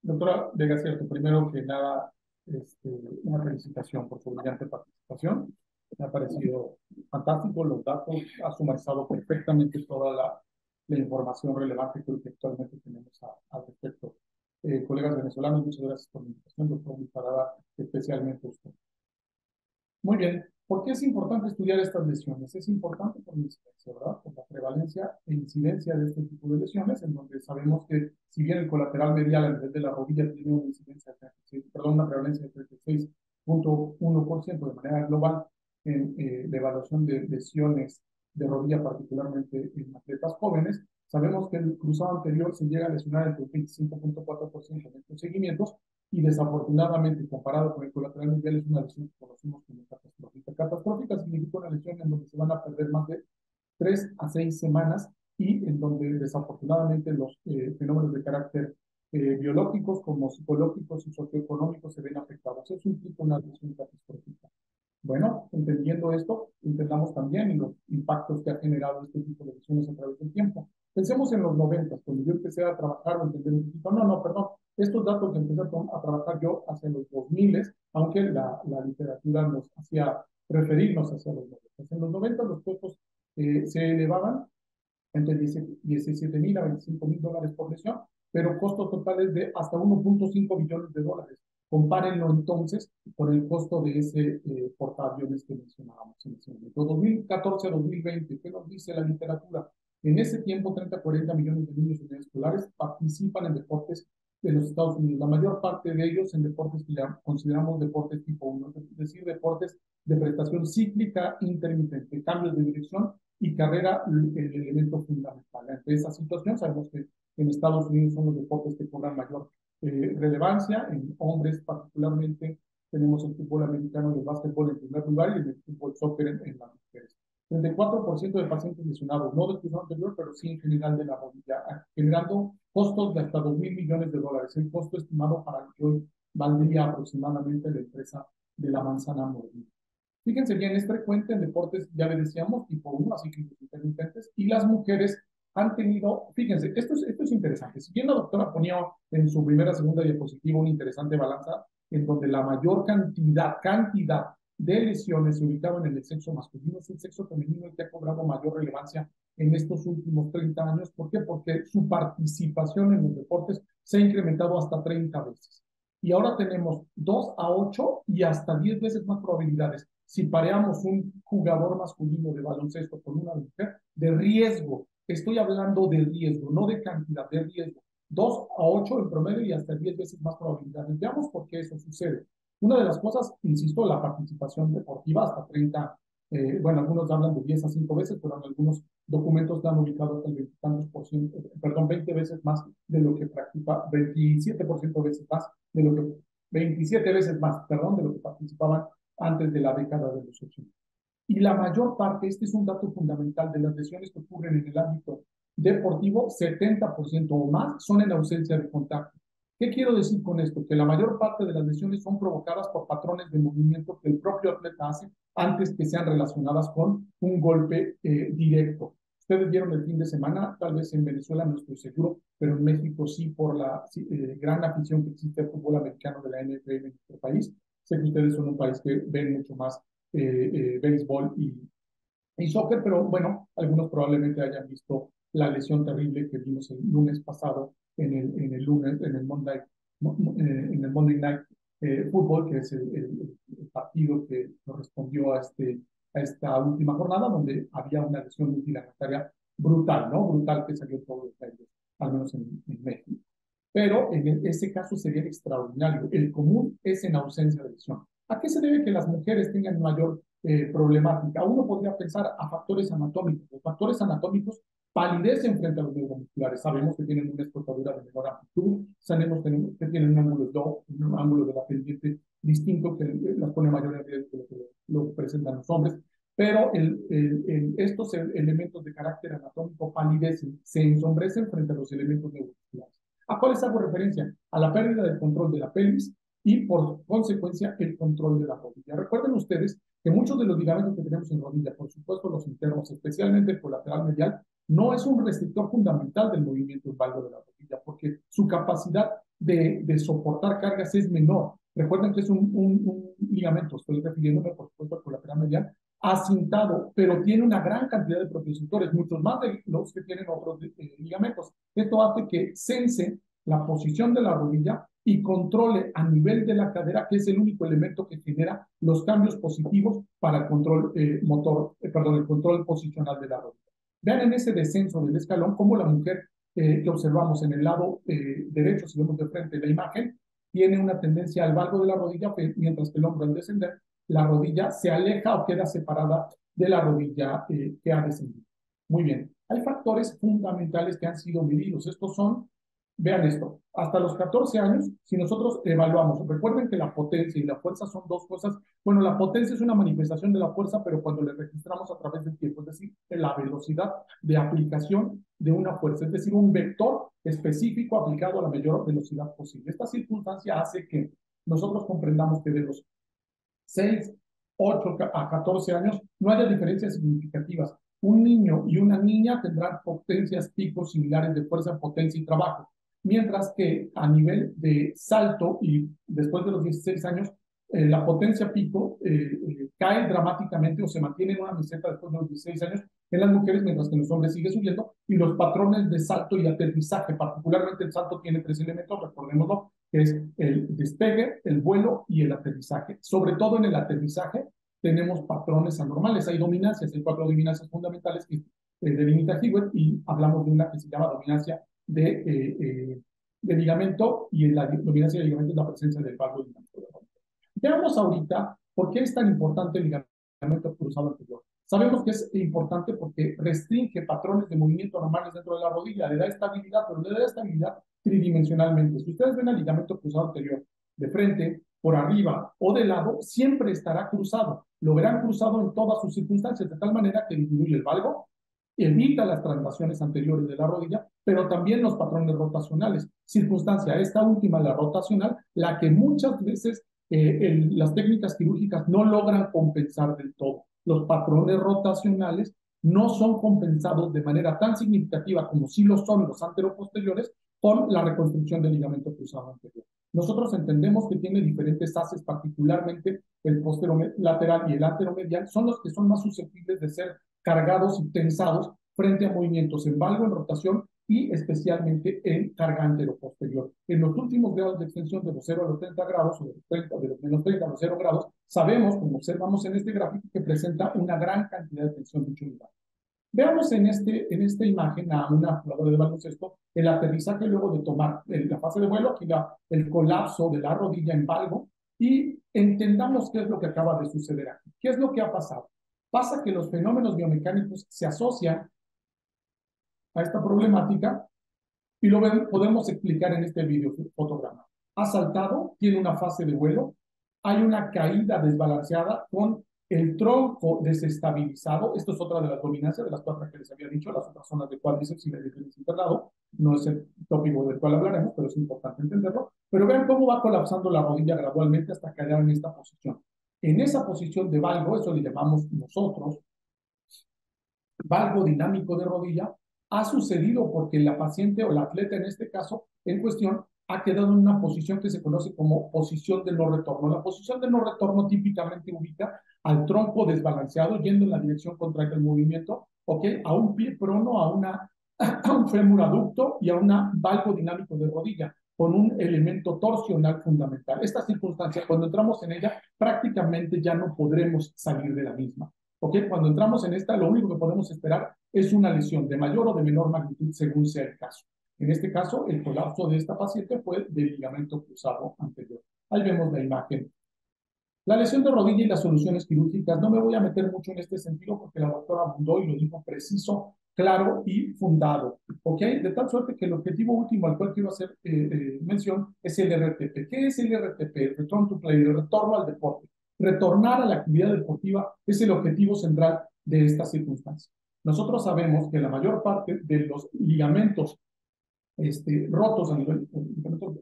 Doctora Vega, cierto, primero que nada, una felicitación por su brillante participación. Me ha parecido fantástico los datos, ha sumarizado perfectamente toda la información relevante que actualmente tenemos al respecto. Colegas venezolanos, muchas gracias por la invitación, doctor Parada, especialmente a usted. Muy bien. ¿Por qué es importante estudiar estas lesiones? Es importante por la incidencia, ¿verdad? Por la prevalencia e incidencia de este tipo de lesiones, en donde sabemos que si bien el colateral medial a nivel de la rodilla tiene una incidencia de 36, perdón, una prevalencia de 36,1% de manera global en la evaluación de lesiones de rodilla, particularmente en atletas jóvenes, sabemos que el cruzado anterior se llega a lesionar entre el 25,4% en estos seguimientos y desafortunadamente, comparado con el colateral medial, es una lesión que conocemos como catastrófica. Catastrófica significa una lesión en donde se van a perder más de 3 a 6 semanas y en donde desafortunadamente los fenómenos de carácter biológicos como psicológicos y socioeconómicos se ven afectados. Eso implica una lesión catastrófica. Bueno, entendiendo esto, entendamos también los impactos que ha generado este tipo de lesiones a través del tiempo. Pensemos en los 90, cuando yo empecé a trabajar o entender un poquito, perdón, estos datos que empecé a trabajar yo hacia los 2000, aunque la literatura nos hacía referirnos hacia los 90. En los 90 los costos se elevaban entre 17,000 a 25,000 dólares por lesión, pero costos totales de hasta 1,5 billones de dólares. Compárenlo entonces con el costo de ese portaaviones que mencionábamos en ese momento. 2014 a 2020, ¿qué nos dice la literatura? En ese tiempo, 30 a 40 millones de niños y niñas escolares participan en deportes de los Estados Unidos. La mayor parte de ellos en deportes que ya consideramos deportes tipo 1, es decir, deportes de prestación cíclica intermitente, cambios de dirección y carrera el elemento fundamental. Ante esa situación, sabemos que en Estados Unidos son los deportes que cobran mayor relevancia, en hombres particularmente tenemos el fútbol americano y el básquetbol en primer lugar y el fútbol soccer en las mujeres. 34% de pacientes lesionados, no del cruzado anterior, pero sí en general de la rodilla, generando costos de hasta 2,000 millones de dólares. El costo estimado para el que hoy valdría aproximadamente la empresa de la manzana mordida. Fíjense bien, es frecuente en deportes, ya le decíamos, tipo 1, así que intermitentes, y las mujeres han tenido, fíjense, esto es interesante. Si bien la doctora ponía en su primera, segunda diapositiva una interesante balanza, en donde la mayor cantidad de lesiones se ubicaban en el sexo masculino, es el sexo femenino el que ha cobrado mayor relevancia en estos últimos 30 años. ¿Por qué? Porque su participación en los deportes se ha incrementado hasta 30 veces. Y ahora tenemos 2 a 8 y hasta 10 veces más probabilidades. Si pareamos un jugador masculino de baloncesto con una mujer, de riesgo, estoy hablando de riesgo, no de cantidad, de riesgo. 2 a 8 en promedio y hasta 10 veces más probabilidades. Veamos por qué eso sucede. Una de las cosas, insisto, la participación deportiva hasta 30, bueno, algunos hablan de 10 a 5 veces, pero en algunos documentos están ubicados hasta el 20 tantos por ciento, perdón, 20 veces más de lo que practica, 27% veces más de lo que, 27 veces más, perdón, de lo que participaban antes de la década de los 80. Y la mayor parte, este es un dato fundamental, de las lesiones que ocurren en el ámbito deportivo, 70% o más son en ausencia de contacto. ¿Qué quiero decir con esto? Que la mayor parte de las lesiones son provocadas por patrones de movimiento que el propio atleta hace antes que sean relacionadas con un golpe directo. Ustedes vieron el fin de semana, tal vez en Venezuela no estoy seguro, pero en México sí, por la gran afición que existe al fútbol americano de la NFL en nuestro país. Sé que ustedes son un país que ven mucho más béisbol y soccer, pero bueno, algunos probablemente hayan visto la lesión terrible que vimos el lunes pasado en el lunes, en el Monday Night Football, que es el partido que correspondió a esta última jornada, donde había una lesión multilateral brutal, ¿no? Brutal que salió todo los medios, al menos en México. Pero en ese caso sería extraordinario. El común es en ausencia de lesión. ¿A qué se debe que las mujeres tengan mayor problemática? Uno podría pensar a factores anatómicos. Los factores anatómicos palidecen frente a los neuromusculares. Sabemos que tienen una escotadura de menor amplitud, sabemos que tienen un ángulo de la pendiente distinto que las pone mayor en riesgo de lo que presentan los hombres, pero estos elementos de carácter anatómico palidecen, se ensombrecen frente a los elementos neuromusculares. ¿A cuáles hago referencia? A la pérdida del control de la pelvis y, por consecuencia, el control de la rodilla. Recuerden ustedes que muchos de los ligamentos que tenemos en rodilla, por supuesto los internos, especialmente el colateral medial, no es un restrictor fundamental del movimiento inválido de la rodilla, porque su capacidad de soportar cargas es menor. Recuerden que es un ligamento, estoy refiriéndome por supuesto al colateral medial, acintado, pero tiene una gran cantidad de propulsores, muchos más de los que tienen otros ligamentos. Esto hace que sense la posición de la rodilla y controle a nivel de la cadera, que es el único elemento que genera los cambios positivos para el control motor, perdón, el control posicional de la rodilla. Vean en ese descenso del escalón cómo la mujer que observamos en el lado derecho, si vemos de frente la imagen, tiene una tendencia al valgo de la rodilla, mientras que el hombro al descender, la rodilla se aleja o queda separada de la rodilla que ha descendido. Muy bien, hay factores fundamentales que han sido medidos. Estos son, vean esto, hasta los 14 años, si nosotros evaluamos, recuerden que la potencia y la fuerza son dos cosas. Bueno, la potencia es una manifestación de la fuerza, pero cuando le registramos a través del tiempo, es decir, la velocidad de aplicación de una fuerza, es decir, un vector específico aplicado a la mayor velocidad posible. Esta circunstancia hace que nosotros comprendamos que de los 6, 8 a 14 años no haya diferencias significativas. Un niño y una niña tendrán potencias picos similares de fuerza, potencia y trabajo, mientras que a nivel de salto y después de los 16 años, la potencia pico cae dramáticamente o se mantiene en una meseta después de los 16 años en las mujeres, mientras que en los hombres sigue subiendo, y los patrones de salto y aterrizaje, particularmente el salto tiene 3 elementos, recordémoslo, que es el despegue, el vuelo y el aterrizaje. Sobre todo en el aterrizaje tenemos patrones anormales, hay dominancias, hay 4 dominancias fundamentales que delimita Hewitt, y hablamos de una que se llama dominancia de ligamento, y en la dominancia de ligamento es la presencia del valgo dinámico. Veamos ahorita por qué es tan importante el ligamento cruzado anterior. Sabemos que es importante porque restringe patrones de movimiento normales dentro de la rodilla, le da estabilidad, pero le da estabilidad tridimensionalmente. Si ustedes ven el ligamento cruzado anterior de frente, por arriba o de lado, siempre estará cruzado. Lo verán cruzado en todas sus circunstancias, de tal manera que disminuye el valgo, evita las traslaciones anteriores de la rodilla, pero también los patrones rotacionales. Circunstancia, esta última, la rotacional, la que muchas veces las técnicas quirúrgicas no logran compensar del todo. Los patrones rotacionales no son compensados de manera tan significativa como sí lo son los anteroposteriores con la reconstrucción del ligamento cruzado anterior. Nosotros entendemos que tiene diferentes haces, particularmente el posterolateral y el anteromedial, son los que son más susceptibles de ser cargados y tensados frente a movimientos en valgo, en rotación y especialmente en carga anteroposterior. En los últimos grados de extensión de los 0 a los 30 grados, o de los, 30, de los menos 30 a los 0 grados, sabemos, como observamos en este gráfico, que presenta una gran cantidad de tensión dicho lugar. Veamos en esta imagen a una jugadora de baloncesto el aterrizaje luego de tomar la fase de vuelo, aquí el colapso de la rodilla en valgo, y entendamos qué es lo que acaba de suceder aquí. ¿Qué es lo que ha pasado? Pasa que los fenómenos biomecánicos se asocian a esta problemática y lo podemos explicar en este video fotograma. Ha saltado, tiene una fase de vuelo, hay una caída desbalanceada con el tronco desestabilizado. Esto es otra de las dominancias de las 4 que les había dicho, las otras zonas de cuádriceps y medialis internado. No es el tópico del cual hablaremos, pero es importante entenderlo. Pero vean cómo va colapsando la rodilla gradualmente hasta caer en esta posición. En esa posición de valgo, eso le llamamos nosotros valgo dinámico de rodilla, ha sucedido porque la paciente o la atleta en este caso en cuestión ha quedado en una posición que se conoce como posición de no retorno. La posición de no retorno típicamente ubica al tronco desbalanceado yendo en la dirección contraria del movimiento, ¿ok? A un pie prono, a un fémur aducto y a un valgo dinámico de rodilla con un elemento torsional fundamental. Esta circunstancia, cuando entramos en ella, prácticamente ya no podremos salir de la misma. ¿Ok? Cuando entramos en esta, lo único que podemos esperar es una lesión de mayor o de menor magnitud según sea el caso. En este caso, el colapso de esta paciente fue del ligamento cruzado anterior. Ahí vemos la imagen. La lesión de rodilla y las soluciones quirúrgicas, no me voy a meter mucho en este sentido porque la doctora abundó y lo dijo preciso, claro y fundado. ¿Ok? De tal suerte que el objetivo último al cual quiero hacer mención es el RTP. ¿Qué es el RTP? El Return to Play, el retorno al deporte. Retornar a la actividad deportiva es el objetivo central de esta circunstancia. Nosotros sabemos que la mayor parte de los ligamentos rotos a nivel,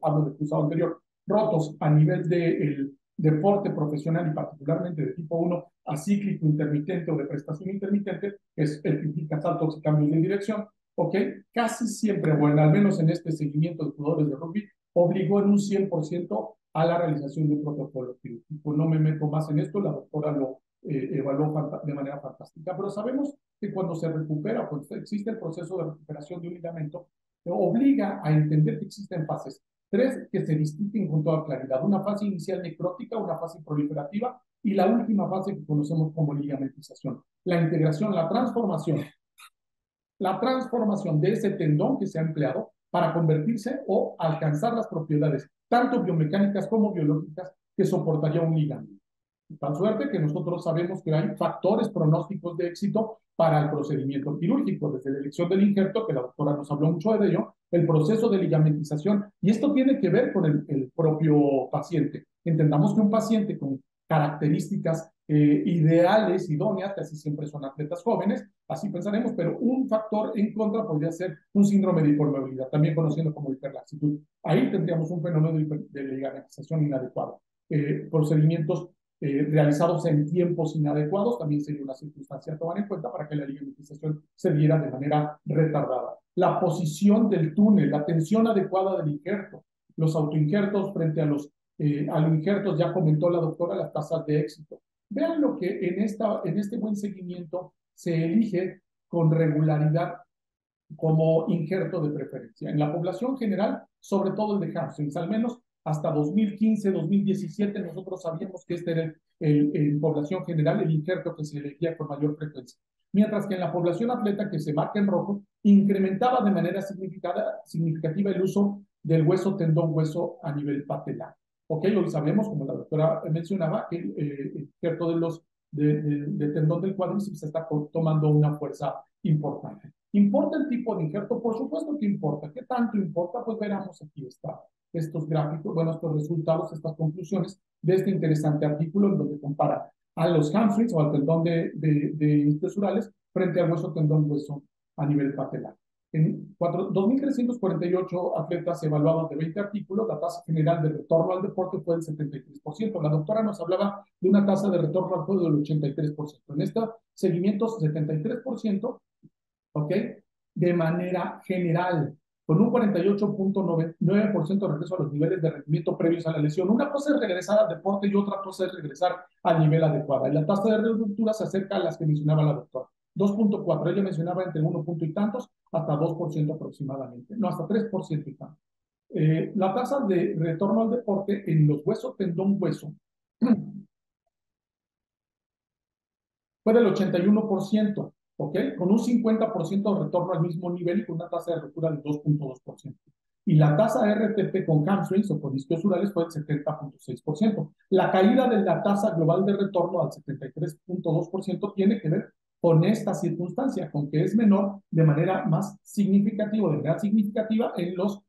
hablo del cruzado anterior, rotos a nivel del deporte profesional y particularmente de tipo 1 acíclico intermitente o de prestación intermitente, es el que implica saltos y cambios de dirección, ¿ok? Casi siempre, bueno, al menos en este seguimiento de jugadores de rugby, obligó en un 100% a la realización de un protocolo quirúrgico. No me meto más en esto, la doctora lo evaluó de manera fantástica, pero sabemos que cuando se recupera, cuando existe el proceso de recuperación de un ligamento, obliga a entender que existen fases. Tres que se distinguen con toda claridad. Una fase inicial necrótica, una fase proliferativa y la última fase que conocemos como ligamentización. La integración, la transformación de ese tendón que se ha empleado para convertirse o alcanzar las propiedades, tanto biomecánicas como biológicas, que soportaría un ligamento. Tal suerte que nosotros sabemos que hay factores pronósticos de éxito para el procedimiento quirúrgico, desde la elección del injerto, que la doctora nos habló mucho de ello, el proceso de ligamentización, y esto tiene que ver con el propio paciente. Entendamos que un paciente con características ideales, idóneas, casi siempre son atletas jóvenes, así pensaremos, pero un factor en contra podría ser un síndrome de hipermovilidad, también conocido como hiperlaxitud. Ahí tendríamos un fenómeno de ligamentización inadecuado. Procedimientos realizados en tiempos inadecuados también sería una circunstancia a tomar en cuenta para que la ligamentización se diera de manera retardada. La posición del túnel, la tensión adecuada del injerto, los autoinjertos frente a los injertos, ya comentó la doctora las tasas de éxito. Vean lo que en este buen seguimiento se elige con regularidad como injerto de preferencia. En la población general, sobre todo el de hamstrings, al menos hasta 2015, 2017, nosotros sabíamos que este era en población general el injerto que se elegía con mayor frecuencia. Mientras que en la población atleta, que se marca en rojo, incrementaba de manera significativa el uso del hueso tendón hueso a nivel patelar. Ok, hoy sabemos, como la doctora mencionaba, que el injerto de tendón del cuádriceps está tomando una fuerza importante. ¿Importa el tipo de injerto? Por supuesto que importa. ¿Qué tanto importa? Pues veremos aquí estos gráficos, bueno, estos resultados, estas conclusiones de este interesante artículo en donde compara a los hamstrings o al tendón de isquiosurales frente al hueso tendón hueso a nivel patelar. En 2.348 atletas evaluados de 20 artículos, la tasa general de retorno al deporte fue del 73%. La doctora nos hablaba de una tasa de retorno al juego del 83%. En este seguimiento, 73%, ¿ok? De manera general, con un 48.9% de regreso a los niveles de rendimiento previos a la lesión. Una cosa es regresar al deporte y otra cosa es regresar al nivel adecuado. Y la tasa de ruptura se acerca a las que mencionaba la doctora. 2.4, ella mencionaba entre 1 punto y tantos hasta 2% aproximadamente, no, hasta 3% y tanto. La tasa de retorno al deporte en los huesos tendón hueso fue del 81%, ¿ok? Con un 50% de retorno al mismo nivel y con una tasa de ruptura del 2.2%. Y la tasa de RTP con hamstrings o con isquiosurales fue del 70.6%. La caída de la tasa global de retorno al 73.2% tiene que ver con esta circunstancia, con que es menor de manera más significativa, de manera significativa en los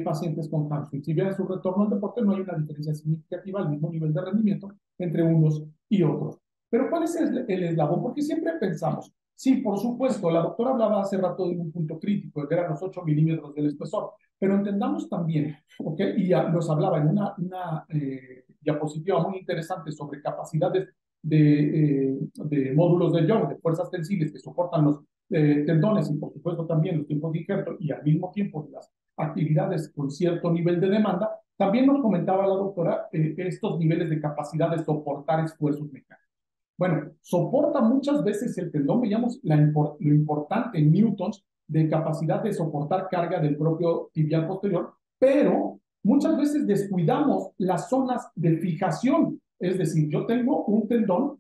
pacientes con hamstrings. Si bien su retorno al deporte no hay una diferencia significativa al mismo nivel de rendimiento entre unos y otros. Pero ¿cuál es el eslabón? Porque siempre pensamos, sí, por supuesto, la doctora hablaba hace rato de un punto crítico, que eran los 8 milímetros del espesor, pero entendamos también, ¿ok? Y ya nos hablaba en una diapositiva muy interesante sobre capacidades de módulos de Young, de fuerzas tensiles que soportan los tendones y por supuesto también los tiempos de injerto y al mismo tiempo las actividades con cierto nivel de demanda, también nos comentaba la doctora estos niveles de capacidad de soportar esfuerzos mecánicos. Bueno, soporta muchas veces el tendón, veíamos lo importante en newtons de capacidad de soportar carga del propio tibial posterior, pero muchas veces descuidamos las zonas de fijación. Es decir, yo tengo un tendón,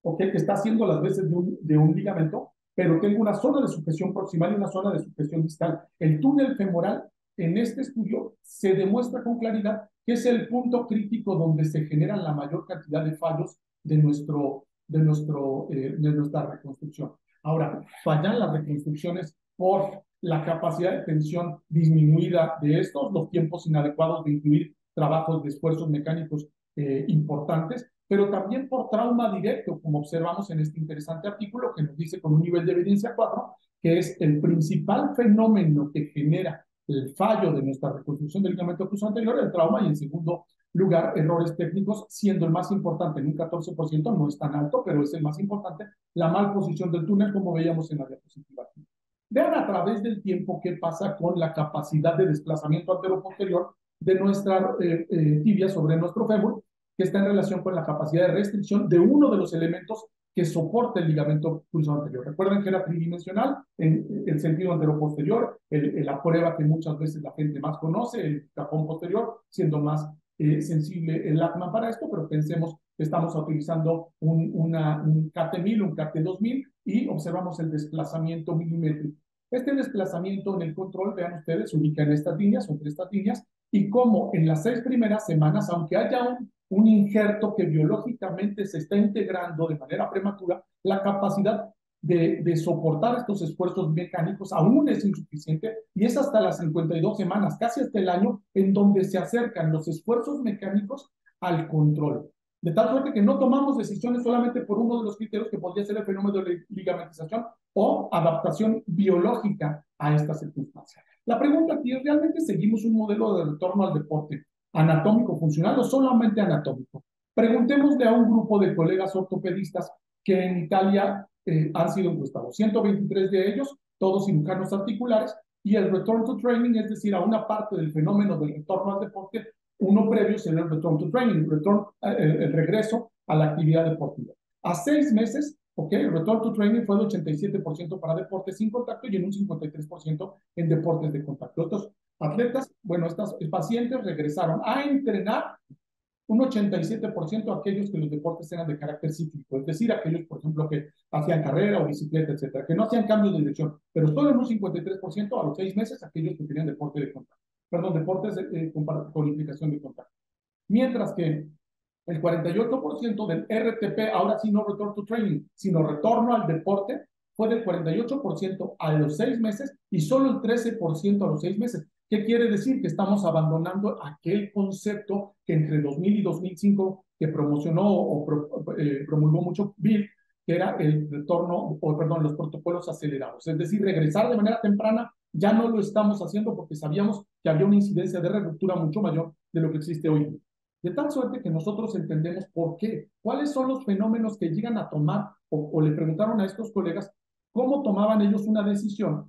¿okay? Que está haciendo las veces de un ligamento, pero tengo una zona de sujeción proximal y una zona de sujeción distal. El túnel femoral en este estudio se demuestra con claridad que es el punto crítico donde se generan la mayor cantidad de fallos de nuestra reconstrucción. Ahora, fallan las reconstrucciones por la capacidad de tensión disminuida de estos, los tiempos inadecuados de incluir trabajos de esfuerzos mecánicos importantes, pero también por trauma directo, como observamos en este interesante artículo que nos dice con un nivel de evidencia 4, que es el principal fenómeno que genera el fallo de nuestra reconstrucción del ligamento cruzado anterior, el trauma, y en segundo lugar, errores técnicos, siendo el más importante en un 14%, no es tan alto, pero es el más importante, la malposición del túnel, como veíamos en la diapositiva. Vean a través del tiempo qué pasa con la capacidad de desplazamiento antero-posterior de nuestra tibia sobre nuestro fémur, que está en relación con la capacidad de restricción de uno de los elementos que soporta el ligamento cruzado anterior. Recuerden que era tridimensional en el sentido antero-posterior, la prueba que muchas veces la gente más conoce, el cajón posterior, siendo más sensible el Lachman para esto, pero pensemos que estamos utilizando un KT1000, un KT2000 y observamos el desplazamiento milimétrico. Este desplazamiento en el control, vean ustedes, se ubica en estas líneas, entre estas líneas, y como en las 6 primeras semanas, aunque haya un injerto que biológicamente se está integrando de manera prematura, la capacidad de soportar estos esfuerzos mecánicos aún es insuficiente y es hasta las 52 semanas, casi hasta el año, en donde se acercan los esfuerzos mecánicos al control. De tal suerte que no tomamos decisiones solamente por uno de los criterios que podría ser el fenómeno de ligamentización o adaptación biológica a esta circunstancia. La pregunta aquí es, ¿realmente seguimos un modelo de retorno al deporte anatómico funcional o solamente anatómico? Preguntémosle a un grupo de colegas ortopedistas que en Italia han sido encuestados, 123 de ellos, todos cirujanos articulares, y el return to training, es decir, a una parte del fenómeno del retorno al deporte, uno previo sería el return to training, el regreso a la actividad deportiva. A 6 meses, el return to training fue de 87% para deportes sin contacto y en un 53% en deportes de contacto. Estos atletas, bueno, estos pacientes regresaron a entrenar un 87% aquellos que los deportes eran de carácter cíclico, es decir, aquellos, por ejemplo, que hacían carrera o bicicleta, etcétera, que no hacían cambios de dirección, pero solo en un 53% a los 6 meses aquellos que tenían deporte de contacto, perdón, deportes con implicación de contacto. Mientras que el 48% del RTP, ahora sí no return to training, sino retorno al deporte, fue del 48% a los 6 meses y solo el 13% a los 6 meses. ¿Qué quiere decir? Que estamos abandonando aquel concepto que entre 2000 y 2005 que promocionó o promulgó mucho Bill, que era el retorno, o perdón, los protocolos acelerados. Es decir, regresar de manera temprana ya no lo estamos haciendo porque sabíamos que había una incidencia de ruptura mucho mayor de lo que existe hoy. De tal suerte que nosotros entendemos por qué, cuáles son los fenómenos que llegan a tomar, o le preguntaron a estos colegas cómo tomaban ellos una decisión,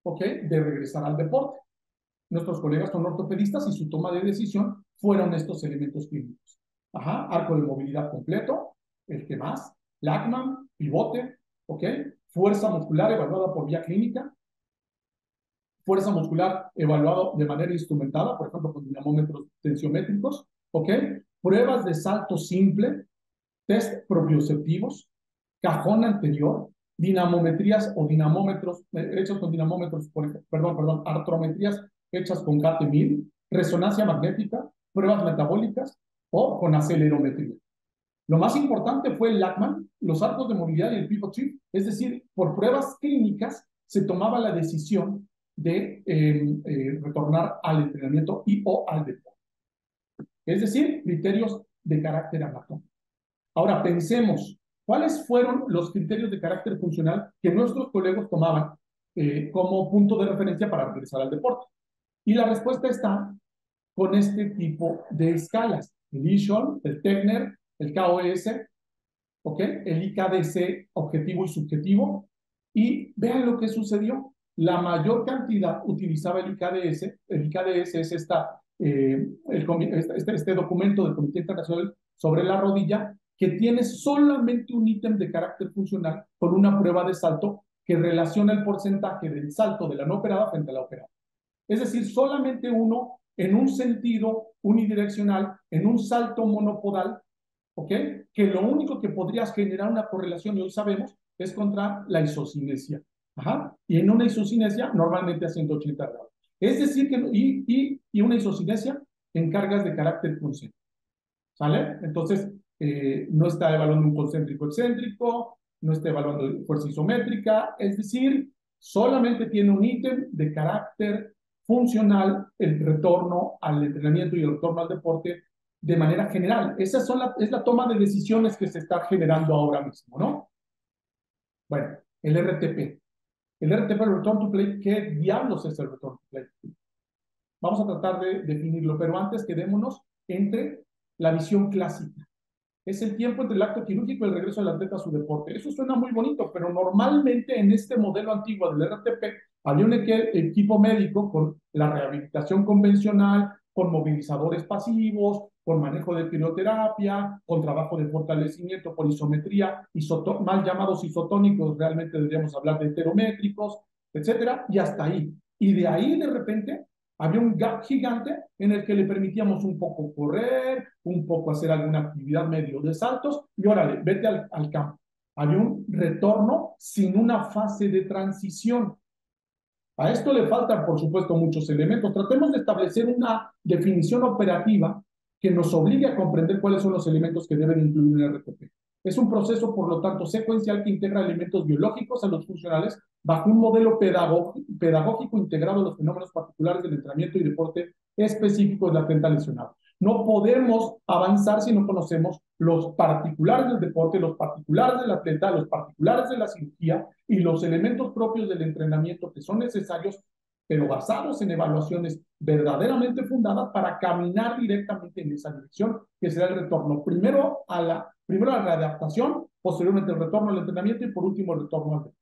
de regresar al deporte. Nuestros colegas son ortopedistas y su toma de decisión fueron estos elementos clínicos. Arco de movilidad completo, el que más, Lachman, pivote, fuerza muscular evaluada por vía clínica, fuerza muscular evaluado de manera instrumentada, por ejemplo, con dinamómetros tensiométricos, pruebas de salto simple, test propioceptivos, cajón anterior, dinamometrías o dinamómetros hechos con dinamómetros, artrometrías hechas con KT1000, resonancia magnética, pruebas metabólicas o con acelerometría. Lo más importante fue el Lachman, los arcos de movilidad y el pivot shift, es decir, por pruebas clínicas se tomaba la decisión de retornar al entrenamiento y o al deporte. Es decir, criterios de carácter anatómico. Ahora pensemos, ¿cuáles fueron los criterios de carácter funcional que nuestros colegas tomaban como punto de referencia para regresar al deporte? Y la respuesta está con este tipo de escalas. El Ishon, el Techner, el KOS, el IKDC objetivo y subjetivo. Y vean lo que sucedió. La mayor cantidad utilizaba el IKDS. El IKDS es este documento del Comité Internacional sobre la rodilla que tiene solamente un ítem de carácter funcional con una prueba de salto que relaciona el porcentaje del salto de la no operada frente a la operada. Es decir, solamente uno en un sentido unidireccional, en un salto monopodal, que lo único que podrías generar una correlación, y hoy sabemos, es contra la isocinesia. Y en una isocinesia, normalmente a 180 grados. Es decir, y una isocinesia en cargas de carácter concéntrico. ¿Sale? Entonces, no está evaluando un concéntrico excéntrico, no está evaluando fuerza isométrica, es decir, solamente tiene un ítem de carácter funcional, el retorno al entrenamiento y el retorno al deporte de manera general. Esa es la toma de decisiones que se está generando ahora mismo, ¿no? Bueno, el RTP. El RTP, el Return to Play, ¿qué diablos es el Return to Play? Vamos a tratar de definirlo, pero antes quedémonos entre la visión clásica. es el tiempo entre el acto quirúrgico y el regreso del atleta a su deporte. Eso suena muy bonito, pero normalmente en este modelo antiguo del RTP había un equipo médico con la rehabilitación convencional, con movilizadores pasivos, con manejo de crioterapia, con trabajo de fortalecimiento por isometría, mal llamados isotónicos, realmente deberíamos hablar de heterométricos, etcétera, y hasta ahí. Y de ahí, de repente, había un gap gigante en el que le permitíamos un poco correr, un poco hacer alguna actividad medio de saltos, y órale, vete al campo. Había un retorno sin una fase de transición. A esto le faltan, por supuesto, muchos elementos. Tratemos de establecer una definición operativa que nos obligue a comprender cuáles son los elementos que deben incluir un RTP. Es un proceso, por lo tanto, secuencial que integra elementos biológicos a los funcionales bajo un modelo pedagógico integrado a los fenómenos particulares del entrenamiento y deporte específicos del atleta lesionado. No podemos avanzar si no conocemos los particulares del deporte, los particulares del atleta, los particulares de la cirugía y los elementos propios del entrenamiento que son necesarios, pero basados en evaluaciones verdaderamente fundadas para caminar directamente en esa dirección, que será el retorno. Primero a la readaptación, posteriormente el retorno al entrenamiento y por último el retorno al deporte.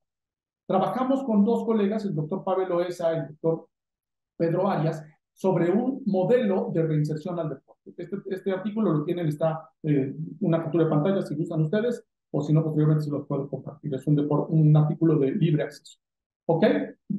Trabajamos con dos colegas, el doctor Pavel Oesa y el doctor Pedro Arias, sobre un modelo de reinserción al deporte. Este artículo lo tienen, está una captura de pantalla si gustan ustedes, o si no, posteriormente se los puedo compartir. Es un artículo de libre acceso. ¿Ok?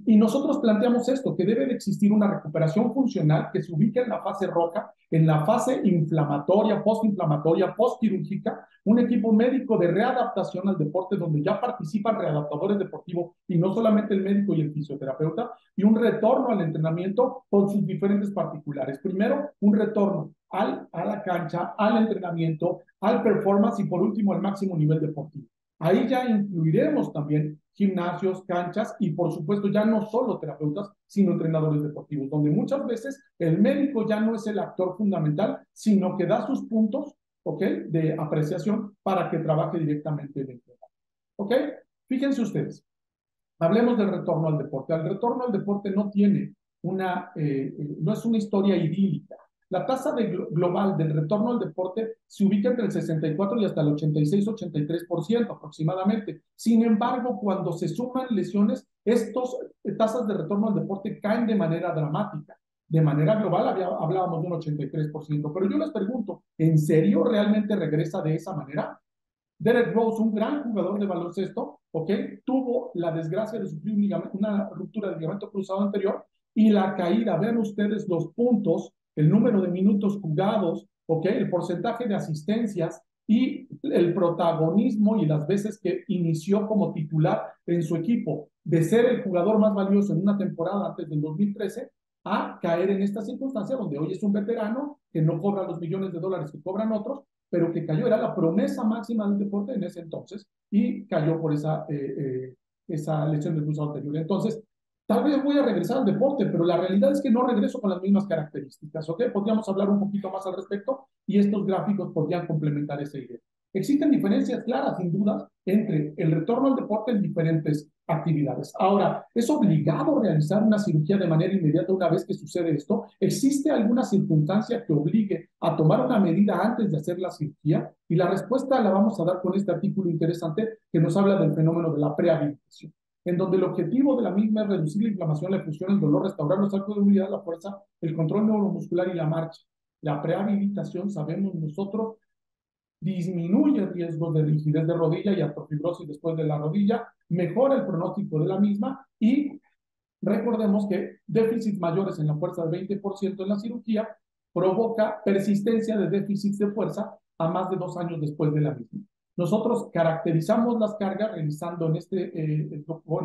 Y nosotros planteamos esto, que debe de existir una recuperación funcional que se ubique en la fase roja, en la fase inflamatoria, postquirúrgica, un equipo médico de readaptación al deporte donde ya participan readaptadores deportivos y no solamente el médico y el fisioterapeuta, y un retorno al entrenamiento con sus diferentes particulares. Primero, un retorno a la cancha, al entrenamiento, al performance y por último al máximo nivel deportivo. Ahí ya incluiremos también gimnasios, canchas y por supuesto ya no solo terapeutas, sino entrenadores deportivos, donde muchas veces el médico ya no es el actor fundamental, sino que da sus puntos, ¿ok?, de apreciación para que trabaje directamente el entrenador. ¿Ok? Fíjense ustedes, hablemos del retorno al deporte. El retorno al deporte no tiene no es una historia idílica. La tasa global del retorno al deporte se ubica entre el 64 y hasta el 86-83% aproximadamente. Sin embargo, cuando se suman lesiones, estas tasas de retorno al deporte caen de manera dramática. De manera global hablábamos de un 83%, pero yo les pregunto, ¿en serio realmente regresa de esa manera? Derek Rose, un gran jugador de baloncesto, ¿ok?, tuvo la desgracia de sufrir una ruptura del ligamento cruzado anterior y la caída. Vean ustedes los puntos, el número de minutos jugados, ¿ok?, el porcentaje de asistencias y el protagonismo y las veces que inició como titular en su equipo, de ser el jugador más valioso en una temporada antes del 2013 a caer en esta circunstancia donde hoy es un veterano que no cobra los millones de dólares que cobran otros, pero que cayó, era la promesa máxima del deporte en ese entonces, y cayó por esa lesión del cruzado anterior. Entonces, tal vez voy a regresar al deporte, pero la realidad es que no regreso con las mismas características, ¿ok? Podríamos hablar un poquito más al respecto y estos gráficos podrían complementar esa idea. Existen diferencias claras, sin duda, entre el retorno al deporte en diferentes actividades. Ahora, ¿es obligado realizar una cirugía de manera inmediata una vez que sucede esto? ¿Existe alguna circunstancia que obligue a tomar una medida antes de hacer la cirugía? Y la respuesta la vamos a dar con este artículo interesante que nos habla del fenómeno de la prehabilitación, en donde el objetivo de la misma es reducir la inflamación, la efusión, el dolor, restaurar los arcos de movilidad, la fuerza, el control neuromuscular y la marcha. La prehabilitación, sabemos nosotros, disminuye riesgos de rigidez de rodilla y artrofibrosis después de la rodilla, mejora el pronóstico de la misma y recordemos que déficits mayores en la fuerza del 20% en la cirugía provoca persistencia de déficits de fuerza a más de 2 años después de la misma. Nosotros caracterizamos las cargas realizando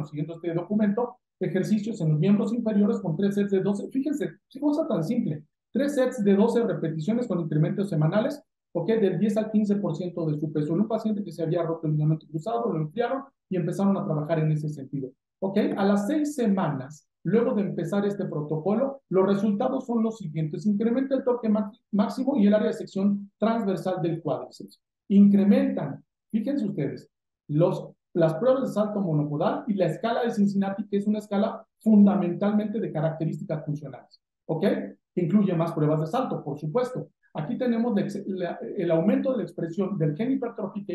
siguiendo este documento, ejercicios en los miembros inferiores con 3 sets de 12. Fíjense, qué cosa tan simple. 3 sets de 12 repeticiones con incrementos semanales, ¿ok?, del 10 al 15% de su peso. En un paciente que se había roto el ligamento cruzado, lo enfriaron y empezaron a trabajar en ese sentido. ¿Ok? A las 6 semanas, luego de empezar este protocolo, los resultados son los siguientes. Incrementa el torque máximo y el área de sección transversal del cuádriceps. Incrementan, fíjense ustedes, las pruebas de salto monopodal y la escala de Cincinnati, que es una escala fundamentalmente de características funcionales. ¿Ok? Que incluye más pruebas de salto, por supuesto. Aquí tenemos el aumento de la expresión del gen hipertrófico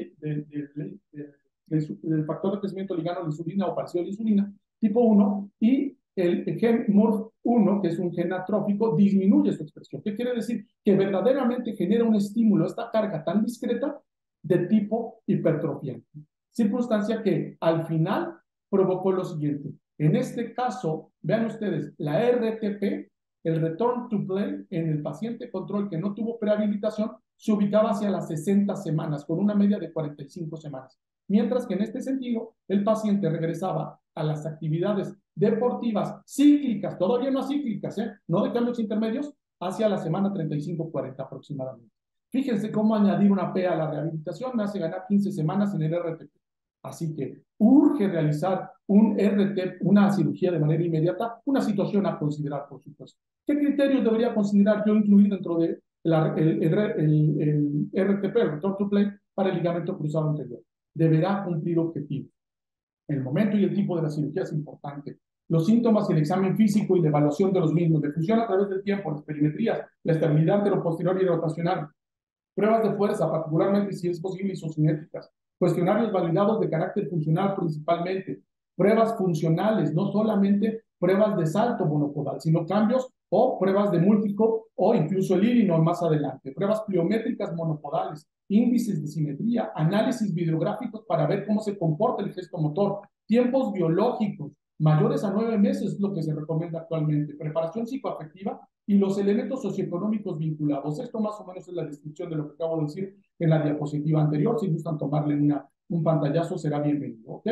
del factor de crecimiento ligado a la insulina o parecido a la insulina, tipo 1, y el gen MORF1, que es un gen atrófico, disminuye su expresión. ¿Qué quiere decir? Que verdaderamente genera un estímulo, esta carga tan discreta, de tipo hipertrofiante. Circunstancia que al final provocó lo siguiente. En este caso, vean ustedes, la RTP, el return to play en el paciente control que no tuvo prehabilitación, se ubicaba hacia las 60 semanas, con una media de 45 semanas. Mientras que en este sentido, el paciente regresaba a las actividades deportivas cíclicas, todavía no cíclicas, no de cambios intermedios, hacia la semana 35-40 aproximadamente. Fíjense cómo añadir una P a la rehabilitación me hace ganar 15 semanas en el RTP. Así que urge realizar un RT, una cirugía de manera inmediata, una situación a considerar, por supuesto. ¿Qué criterios debería considerar yo incluir dentro de el RTP, el Return to Play, para el ligamento cruzado anterior? Deberá cumplir objetivos. El momento y el tipo de la cirugía es importante. Los síntomas y el examen físico y la evaluación de los mismos, de función a través del tiempo, las perimetrías, la estabilidad anteroposterior y rotacional, pruebas de fuerza, particularmente si es posible isocinéticas, cuestionarios validados de carácter funcional principalmente, pruebas funcionales, no solamente pruebas de salto monopodal, sino cambios o pruebas de múltiplo o incluso el Illinois más adelante, pruebas pliométricas monopodales, índices de simetría, análisis videográficos para ver cómo se comporta el gesto motor, tiempos biológicos mayores a 9 meses es lo que se recomienda actualmente, preparación psicoafectiva y los elementos socioeconómicos vinculados. Esto más o menos es la descripción de lo que acabo de decir en la diapositiva anterior. Si gustan tomarle un pantallazo, será bienvenido, ¿ok?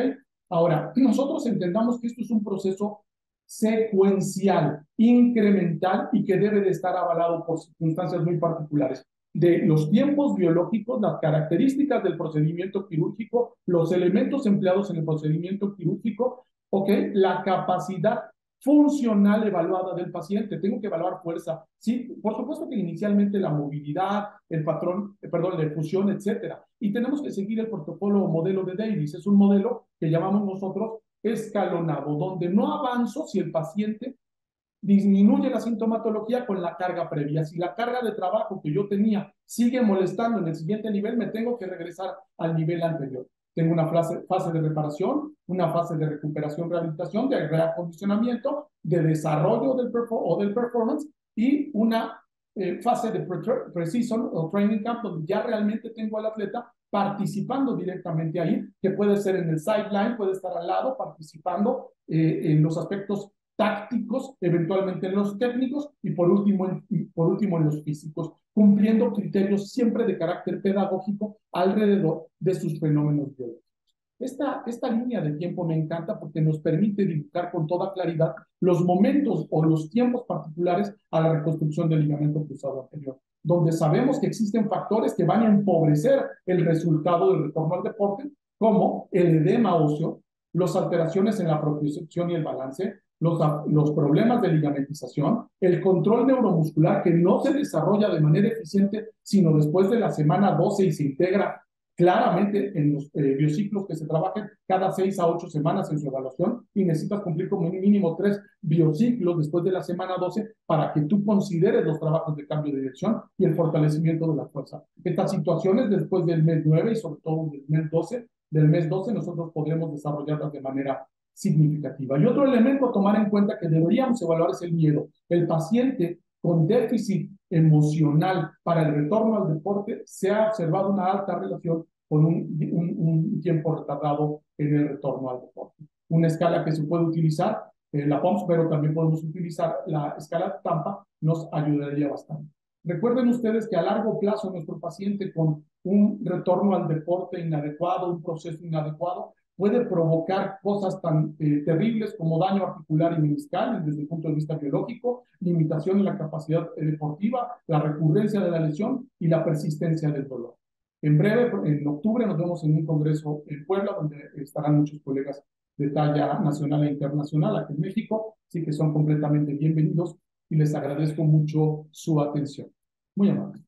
Ahora, nosotros entendamos que esto es un proceso secuencial, incremental y que debe de estar avalado por circunstancias muy particulares de los tiempos biológicos, las características del procedimiento quirúrgico, los elementos empleados en el procedimiento quirúrgico, ¿ok? La capacidad funcional evaluada del paciente. Tengo que evaluar fuerza. Sí, por supuesto que inicialmente la movilidad, el patrón, perdón, la efusión, etcétera. Y tenemos que seguir el protocolo o modelo de Davis. Es un modelo que llamamos nosotros escalonado, donde no avanzo si el paciente disminuye la sintomatología con la carga previa. Si la carga de trabajo que yo tenía sigue molestando en el siguiente nivel, me tengo que regresar al nivel anterior. Tengo una fase de reparación, una fase de recuperación, rehabilitación, de reacondicionamiento, de desarrollo del performance y una fase de pre-season o training camp donde ya realmente tengo al atleta participando directamente ahí, que puede ser en el sideline, puede estar al lado participando en los aspectos tácticos, eventualmente en los técnicos y por último en los físicos, cumpliendo criterios siempre de carácter pedagógico alrededor de sus fenómenos biológicos. Esta línea de tiempo me encanta porque nos permite dibujar con toda claridad los momentos o los tiempos particulares a la reconstrucción del ligamento cruzado anterior, donde sabemos que existen factores que van a empobrecer el resultado del retorno al deporte, como el edema óseo, las alteraciones en la propiocepción y el balance, los problemas de ligamentización, el control neuromuscular que no se desarrolla de manera eficiente, sino después de la semana 12 y se integra claramente en los biociclos que se trabajen cada 6 a 8 semanas en su evaluación y necesitas cumplir como mínimo 3 biociclos después de la semana 12 para que tú consideres los trabajos de cambio de dirección y el fortalecimiento de la fuerza. Estas situaciones después del mes 9 y sobre todo del mes 12 nosotros podremos desarrollarlas de manera significativa. Y otro elemento a tomar en cuenta que deberíamos evaluar es el miedo. El paciente con déficit emocional para el retorno al deporte se ha observado una alta relación con un tiempo retardado en el retorno al deporte. Una escala que se puede utilizar, la POMS, pero también podemos utilizar la escala Tampa, nos ayudaría bastante. Recuerden ustedes que a largo plazo nuestro paciente con un retorno al deporte inadecuado, un proceso inadecuado, puede provocar cosas tan terribles como daño articular y meniscal desde el punto de vista biológico, limitación en la capacidad deportiva, la recurrencia de la lesión y la persistencia del dolor. En breve, en octubre, nos vemos en un congreso en Puebla, donde estarán muchos colegas de talla nacional e internacional aquí en México, así que son completamente bienvenidos y les agradezco mucho su atención. Muy amable.